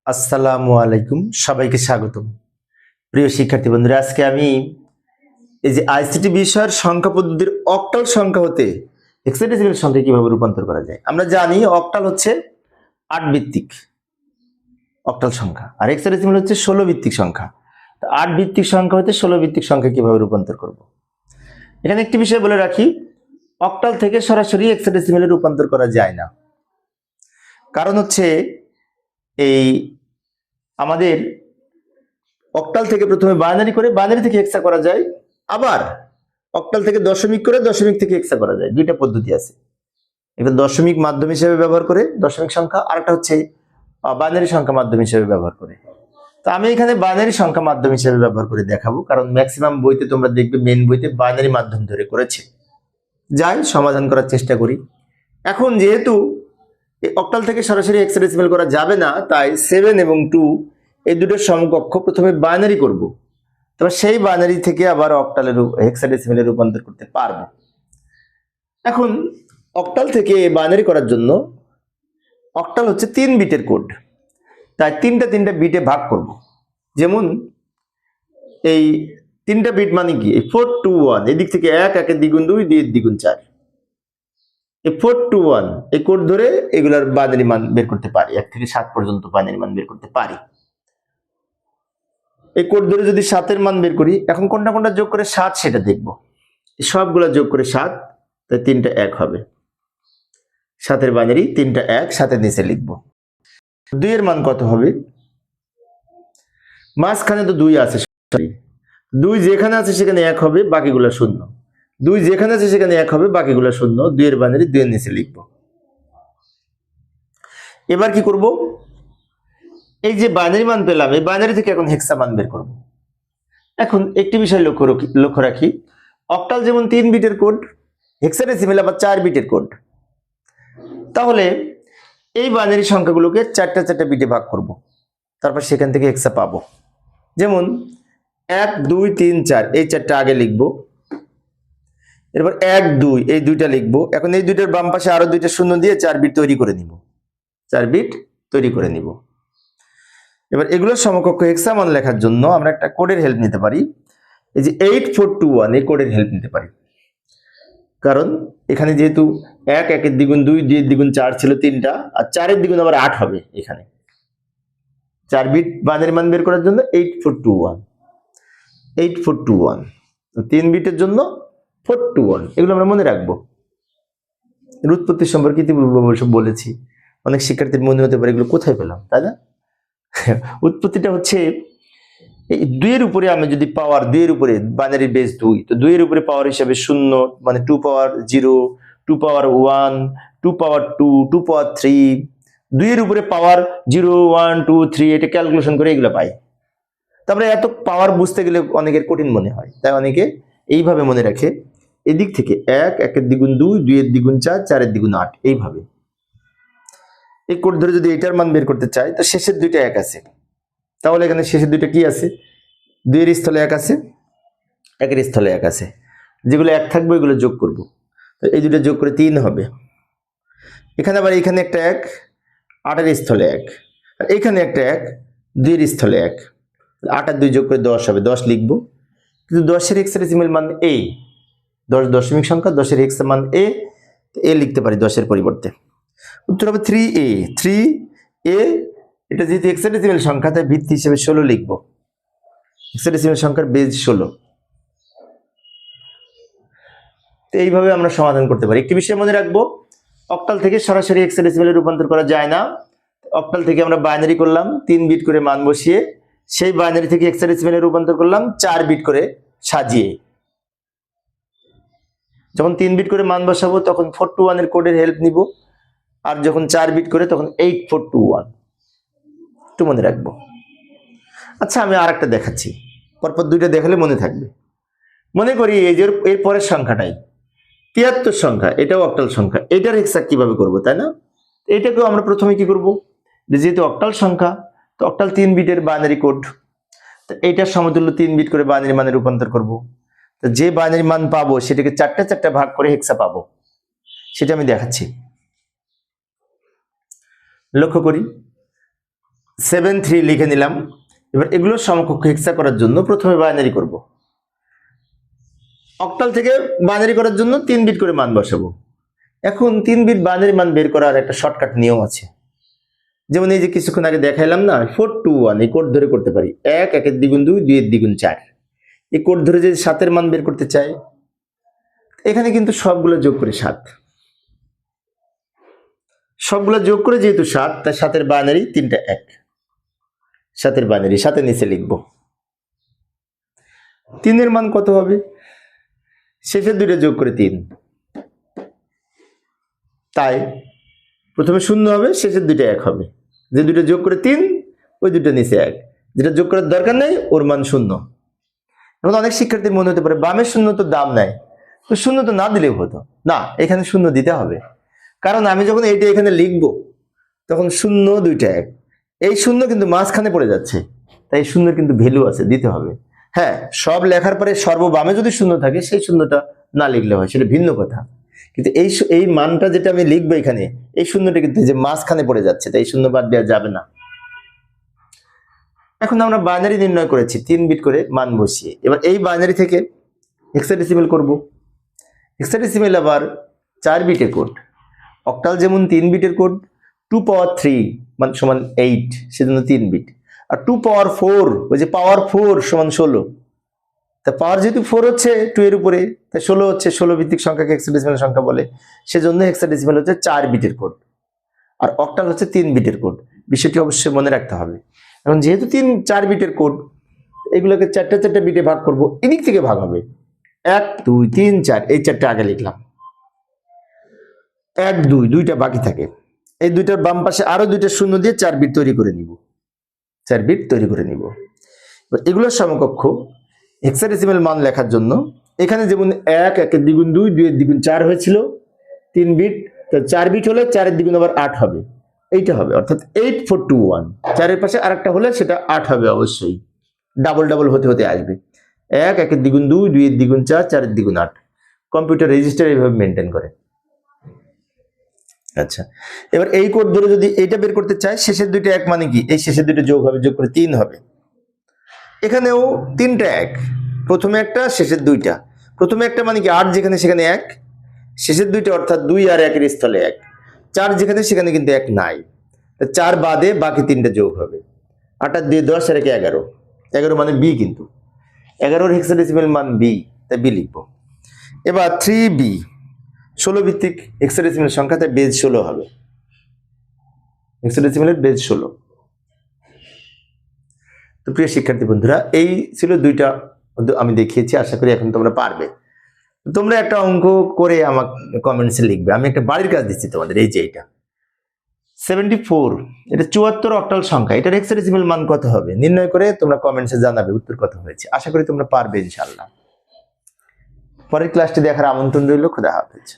আসসালামু আলাইকুম, সবাইকে স্বাগতম। প্রিয় শিক্ষার্থী বন্ধুরা, আজকে আমি এই যে আইসিটি বিষয়ের সংখ্যা পদ্ধতির অক্টাল সংখ্যা হতে হেক্সাডেসিমাল সংখ্যা কিভাবে রূপান্তর করা যায়। আমরা জানি অক্টাল হচ্ছে 8 ভিত্তিক অক্টাল সংখ্যা, আর হেক্সাডেসিমাল হচ্ছে 16 ভিত্তিক সংখ্যা। তো 8 ভিত্তিক সংখ্যা হতে 16 ভিত্তিক সংখ্যা কিভাবে রূপান্তর করব। এখানে একটি বিষয় বলে রাখি, অক্টাল থেকে সরাসরি হেক্সাডেসিমালে রূপান্তর করা যায় না। কারণ হচ্ছে এই আমাদের অক্টাল থেকে প্রথমে বাইনারি করে বাইনারি থেকে হেক্সা করা যায়, আবার অক্টাল থেকে দশমিক করে দশমিক থেকে হেক্সা করা যায়। দুইটা পদ্ধতি আছে, একটা দশমিক মাধ্যম হিসেবে ব্যবহার করে দশমিক সংখ্যা, আর একটা হচ্ছে বাইনারি সংখ্যা মাধ্যম হিসেবে ব্যবহার করে। তো আমি এখানে বাইনারি সংখ্যা মাধ্যম হিসেবে ব্যবহার করে দেখাবো, কারণ ম্যাক্সিমাম বইতে তোমরা দেখবে মেন বইতে বাইনারি মাধ্যম ধরে করেছে। যাই সমাধান করার চেষ্টা করি। এখন যেহেতু এই অক্টাল থেকে সরাসরি হেক্সাডেসিমাল করা যাবে না, তাই 7 এবং 2 এই দুটোর সমকক্ষ প্রথমে বাইনারি করব, তবে সেই বাইনারি থেকে আবার অক্টালের হেক্সাডেসিমালে রূপান্তর করতে পারবো। এখন অক্টাল থেকে বাইনারি করার জন্য অক্টাল হচ্ছে 3 বিটের কোড, তাই তিনটা বিটে ভাগ করব। যেমন এই 3টা বিট মানে কি, এই 4 2 1, এদিক থেকে 1, 1 এর দ্বিগুণ 2, 2 এর দ্বিগুণ 4, এই 4 2 1 এই কোড ধরে এগুলার বাইনারি মান বের করতে পারি। 1 থেকে 7 পর্যন্ত বাইনারি মান বের করতে পারি। এই কোড ধরে যদি 7 এর মান বের করি, এখন কোনটা কোনটা যোগ করে 7 সেটা দেখব। সবগুলা যোগ করে 7, তাই 3টা 1 হবে। 7 এর বাইনারি 3টা 1, 7 এর নিচে লিখব। 2 এর মান কত হবে, মাঝখানে তো 2 আছে, 2 যেখানে আছে সেখানে 1 হবে, বাকিগুলা 0। 2 যেখানে আছে সেখানে 1 হবে, বাকিগুলা 0। 2 এর বাইনারি 2 এর নিচে লিখব। এবার কি করব, এই যে বাইনারি মান পেলাম, এই বাইনারি থেকে এখন হেক্সা মান বের করব। এখন একটি বিষয় লক্ষ্য রাখি, অক্টাল যেমন 3 বিটের কোড, হেক্সাডেসিমাল আবার 4 বিটের কোড। তাহলে এই বাইনারি সংখ্যাগুলোকে 4টা বিটে ভাগ করব, তারপর সেখান থেকে হেক্সা পাবো। যেমন 1 2 3 4 এই 4টা আগে লিখব, এরপর 1 2 এই 2টা লিখব। এখন এই দুইটার বাম পাশে আরো 2টা শূন্য দিয়ে 4 বিট তৈরি করে নিব, 4 বিট তৈরি করে নিব। এবার এগুলোর সমকক্ষ হেক্সা মান লেখার জন্য আমরা একটা কোডের হেল্প নিতে পারি। এই যে 8421 এই কোডের হেল্প নিতে পারি, কারণ এখানে যেহেতু 1 1 এর দ্বিগুণ 2, 2 এর দ্বিগুণ 4 ছিল 3টা, আর 4 এর দ্বিগুণ আবার 8 হবে। এখানে 4 বিট বাইনারি মান বের করার জন্য 8421 3 বিটের জন্য 421, এগুলো আমরা মনে রাখবো। এর উৎপত্তি সম্পর্কে ইতিপূর্বে বলেছি, অনেক শিক্ষার্থীর মনে হতে পারে এগুলো কোথায় পেলাম, তাই না? উৎপত্তিটা হচ্ছে এই 2 এর উপরে আমি যদি পাওয়ার 2 এর উপরে বাইনারি বেস 2, তো 2 এর উপরে পাওয়ার হিসাবে 0 মানে 2 পাওয়ার 0, 2 পাওয়ার 1, 2 পাওয়ার 2, 2 পাওয়ার 3, 2 এর উপরে পাওয়ার 0 1 2 3 এটা ক্যালকুলেশন করে এগুলো পাই। তারপরে এত পাওয়ার বুঝতে গেলে অনেকের কঠিন মনে হয়, তাই অনেকে এইভাবে মনে রাখে, এদিক থেকে 1 1 এর দ্বিগুণ 2, 2 এর দ্বিগুণ 4, 4 এর দ্বিগুণ 8, এইভাবে। এই কোড ধরে যদি এটার মান বের করতে চাই, তো শেষের 2টা 1 আছে, তাহলে এখানে শেষের 2টা কি আছে, 2 এর স্থলে 1 আছে, 1 এর স্থলে 1 আছে, যেগুলো 1 থাকবে ওইগুলো যোগ করব। তো এই দুটো যোগ করে 3 হবে। এখানে আবার এখানে একটা 1, 8 এর স্থলে 1, আর এখানে একটা 1, 2 এর স্থলে 1, 8 আর 2 যোগ করে 10 হবে, 10 লিখব। কিন্তু 10 এর হেক্সাডেসিমাল মান a, 10 দশমিক সংখ্যা, 10 এর হেক্সা মান a, a লিখতে পারি 10 এর পরিবর্তে। উত্তর হবে 3a। 3a, এটা যেহেতু হেক্সাডেসিমাল সংখ্যা তাই ভিত্তি হিসেবে 16 লিখব। হেক্সাডেসিমাল সংখ্যার বেজ 16। তো এইভাবে আমরা সমাধান করতে পারি। একটি বিষয় মনে রাখবো, অক্টাল থেকে সরাসরি হেক্সাডেসিমালে রূপান্তর করা যায় না। অক্টাল থেকে আমরা বাইনারি করলাম 3 বিট করে মান বসিয়ে, সেই বাইনারি থেকে হেক্সাডেসিমালে রূপান্তর করলাম 4 বিট করে সাজিয়ে। যখন 3 বিট করে মান বসাবো তখন 421 এর কোডের হেল্প নিব, আর যখন 4 বিট করে তখন 8421, একটু মনে রাখবো। আচ্ছা, আমি আর একটা দেখাচ্ছি, পরপর 2টা দেখালে মনে থাকবে। মনে করি এই যে এর পরের সংখ্যাটাই 73 সংখ্যা, এটাও অক্টাল সংখ্যা, এটার হেক্সা কিভাবে করব, তাই না? এটাকেও আমরা প্রথমে কি করব, যেহেতু অক্টাল সংখ্যা, তো অক্টাল 3 বিটের বাইনারি কোড, তো এইটার সমতুল্য 3 বিট করে বাইনারি মানে রূপান্তর করব। তো যে বাইনারি মান পাবো সেটাকে 4টা ভাগ করে হেক্সা পাবো, সেটা আমি দেখাচ্ছি। লক্ষ্য করি 7 3 লিখে নিলাম। এবার এগুলো সমকক্ষ হেক্সা করার জন্য প্রথমে বাইনারি করব। অক্টাল থেকে বাইনারি করার জন্য 3 বিট করে মান বসাবো। এখন 3 বিট বাইনারি মান বের করার একটা শর্টকাট নিয়ম আছে। যেমন এই যে কিছুক্ষণ আগে দেখাইলাম না, 4 2 1 এই কোড ধরে করতে পারি। 1 1 এর দ্বিগুণ 2 2 এর দ্বিগুণ 4। এই কোড ধরে যদি 7 এর মান বের করতে চাই, এখানে কিন্তু সবগুলো যোগ করে 7, সবগুলো যোগ করে যেহেতু 7, তাই 7 এর বাইনারি 3টা 1, 7 এর বাইনারি 7 এর নিচে লিখবো। 3 এর মান কত হবে? শেষের দুইটা যোগ করে 3, তাই প্রথমে 0 হবে, শেষের দুইটা 1 হবে। যে দুইটা যোগ করে 3, ওই দুইটা নিচে 1, যেটা যোগ করার দরকার নেই ওর মান 0। এখন অনেক শিক্ষার্থীর মনে হতে পারে বামের 0 তো দাম নাই, তো 0 তো না দিলেও হতো। না, এখানে 0 দিতে হবে, কারণ আমি যখন এইটা এখানে লিখবো তখন 0 2টা 1, এই 0 কিন্তু মাঝখানে পড়ে যাচ্ছে, তাই 0 কিন্তু ভ্যালু আছে, দিতে হবে। হ্যাঁ, সব লেখার পরে সর্ববামে যদি 0 থাকে সেই 0টা না লিখলে হয়, সেটা ভিন্ন কথা। কিন্তু এই মানটা যেটা আমি লিখবো এখানে, এই 0টা কিন্তু যে মাঝখানে পড়ে যাচ্ছে, তাই 0 বাদ দেওয়া যাবে না। এখন আমরা বাইনারি নির্ণয় করেছি 3 বিট করে মান বসিয়ে। এবার এই বাইনারি থেকে হেক্সাডেসিমেল করব। হেক্সাডেসিমেল আবার 4 বিটের কোড। অক্টাল যেমন 3 বিটের কোড, 2 পাওয়ার 3 মান সমান 8, সেজন্য 3 বিট। আর 2 পাওয়ার 4, ওই যে পাওয়ার 4 সমান 16, তা পাওয়ার যেহেতু 4 হচ্ছে 2 এর উপরে, তাই 16 হচ্ছে। 16 ভিত্তিক সংখ্যাকে হেক্সাডেসিমেল সংখ্যা বলে, সেজন্য হেক্সাডেসিমেল হচ্ছে 4 বিটের কোড, আর অক্টাল হচ্ছে 3 বিটের কোড। বিষয়টি অবশ্যই মনে রাখতে হবে। এখন যেহেতু 4 বিটের কোড, এগুলোকে 4টা বিটে ভাগ করব। এদিক থেকে ভাগ হবে 1 2 3 4, এই 4টা আগে লিখলাম। 1 2, দুইটা বাকি থাকে। এই দুইটার বাম পাশে আরো 2টা শূন্য দিয়ে 4 বিট তৈরি করে নিব, 4 বিট তৈরি করে নিব। এগুলোর সমকক্ষ হেক্সাডেসিমেল মান লেখার জন্য এখানে যেমন 1 1 এর দ্বিগুণ 2 2 এর দ্বিগুণ 4 হয়েছিল, 3 বিট, তো 4 বিট হলে 4 এর দ্বিগুণ আবার 8 হবে, এইটা হবে, অর্থাৎ 8 4 2 1। 4 এর পাশে আরেকটা হলে সেটা 8 হবে, অবশ্যই ডাবল ডাবল হতে হতে আসবে। 1 1 এর দ্বিগুণ 2 2 এর দ্বিগুণ 4 4 এর দ্বিগুণ 8। কম্পিউটার রেজিস্টার এইভাবে মেনটেন করে। আচ্ছা, এবার এই কোড ধরে যদি এইটা বের করতে চাই, শেষের দুইটা 1 মানে কি, এই শেষের দুইটা যোগ হবে, যোগ করে 3 হবে। এখানেও 3টা 1, প্রথমে একটা শেষের দুইটা। প্রথমে একটা মানে কি 8 যেখানে সেখানে 1, শেষের দুইটা অর্থাৎ 2 আর 1 এর স্থলে 1, 4 যেখানে সেখানে কিন্তু 1 নাই, 4 বাদে বাকি 3টা যোগ হবে। 8 আর 2 10 আর 1 11, 11 মানে বি, কিন্তু 11 হেক্সাডেসিমেল মান বি, তাই বি লিখবো। এবার 3b 16 ভিত্তিক হেক্সাডেসিমেল সংখ্যা, তাই বেজ 16 হবে। হেক্সাডেসিমেলের বেজ 16। তো প্রিয় শিক্ষার্থী বন্ধুরা, এই ছিল দুইটা আমি দেখিয়েছি, আশা করি এখন তোমরা পারবে। তোমরা একটা অঙ্ক করে আমাকে কমেন্টসে লিখবে। আমি একটা বাড়ির কাজ দিচ্ছি তোমাদের। এই যে এটা 74, এটা 74 অক্টাল সংখ্যা, এটার হেক্সাডেসিমেল মান কত হবে নির্ণয় করে তোমরা কমেন্টসে জানাবে উত্তর কত হয়েছে। আশা করি তোমরা পারবে ইনশাআল্লাহ। পরের ক্লাসটি দেখার আমন্ত্রণ রইল। খোদা হাফেজ।